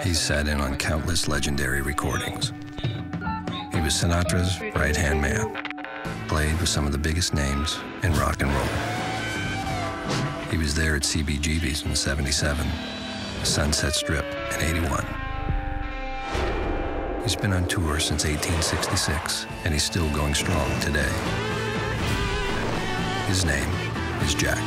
He's sat in on countless legendary recordings. He was Sinatra's right-hand man, played with some of the biggest names in rock and roll. He was there at CBGB's in '77, Sunset Strip in '81. He's been on tour since 1866, and he's still going strong today. His name is Jack.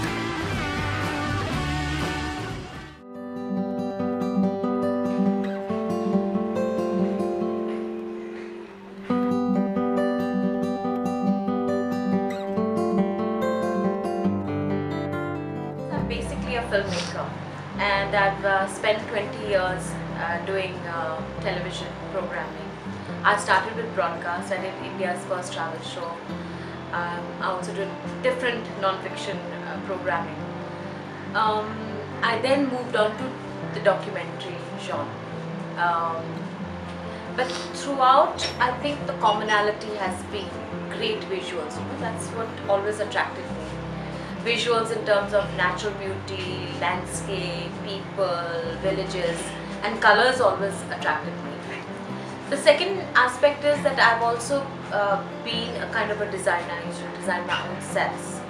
I'm basically a filmmaker, and I've spent 20 years doing television programming. I started with broadcast. I did India's first travel show. I also did different non-fiction programming. I then moved on to the documentary genre. But throughout, I think the commonality has been great visuals. You know, that's what always attracted me. Visuals in terms of natural beauty, landscape, people, villages, and colors always attracted me. The second aspect is that I've also been a kind of a designer. I used to design my own sets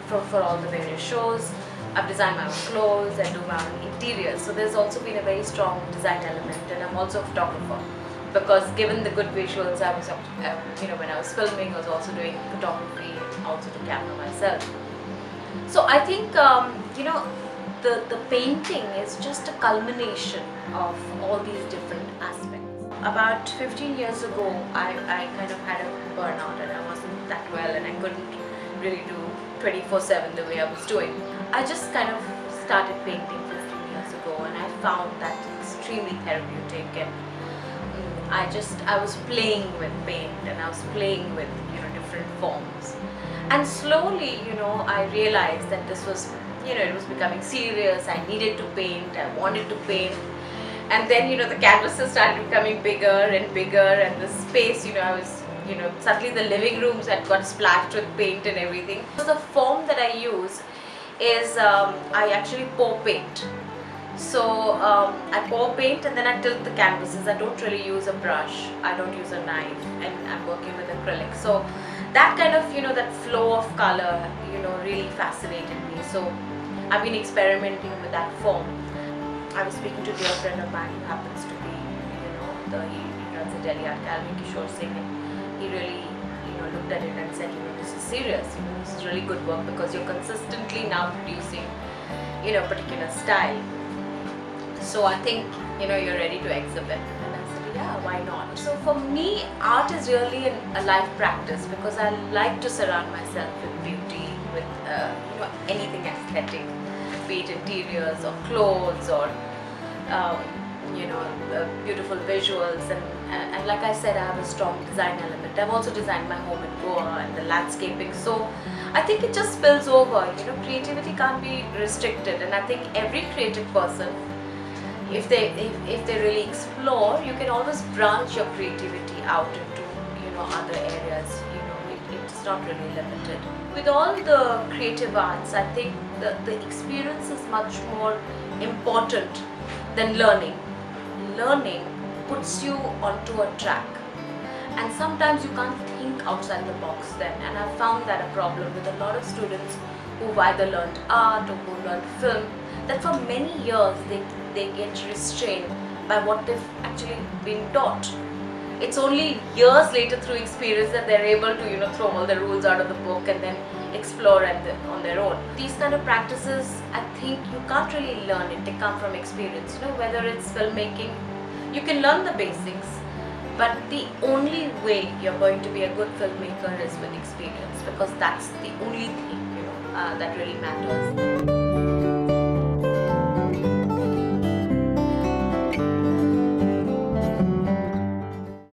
for all the various shows. I've designed my own clothes and do my own interiors. So there's also been a very strong design element, and I'm also a photographer. Because given the good visuals, I was, when I was filming, I was also doing photography, also to camera myself. So I think, the painting is just a culmination of all these different aspects. About 15 years ago, I kind of had a burnout, and I wasn't that well, and I couldn't really do 24/7 the way I was doing. I just kind of started painting 15 years ago, and I found that extremely therapeutic, and I was playing with paint, and I was playing with different forms, and slowly I realized that this was it was becoming serious. I needed to paint, I wanted to paint, and then the canvases started becoming bigger and bigger, and the space I was suddenly the living rooms had got splashed with paint and everything. So the form that I use is I actually pour paint. So I pour paint and then I tilt the canvases. I don't really use a brush, I don't use a knife, and I'm working with acrylic. So that kind of that flow of color really fascinated me. So I've been experimenting with that form. I was speaking to a dear friend of mine who happens to be he runs a Delhi Art Gallery, Kishore Singh, and he really looked at it and said, this is serious, this is really good work, because you're consistently now producing particular style. So I think you're ready to exhibit. And I said, yeah, why not? So for me, art is really a life practice, because I like to surround myself with beauty, with anything aesthetic, be it interiors or clothes or beautiful visuals, and like I said, I have a strong design element. I've also designed my home in Goa and the landscaping, so I think it just spills over. Creativity can't be restricted, and I think every creative person, if they really explore, you can always branch your creativity out into other areas. It's not really limited. With all the creative arts, I think the experience is much more important than learning. Learning puts you onto a track, and sometimes you can't think outside the box then, and I've found that a problem with a lot of students who've either learned art or who learned film, that for many years they get restrained by what they've actually been taught. It's only years later through experience that they're able to throw all the rules out of the book and then explore on their own. These kind of practices, I think you can't really learn it, they come from experience. Whether it's filmmaking, you can learn the basics, but the only way you're going to be a good filmmaker is with experience, because that's the only thing that really matters.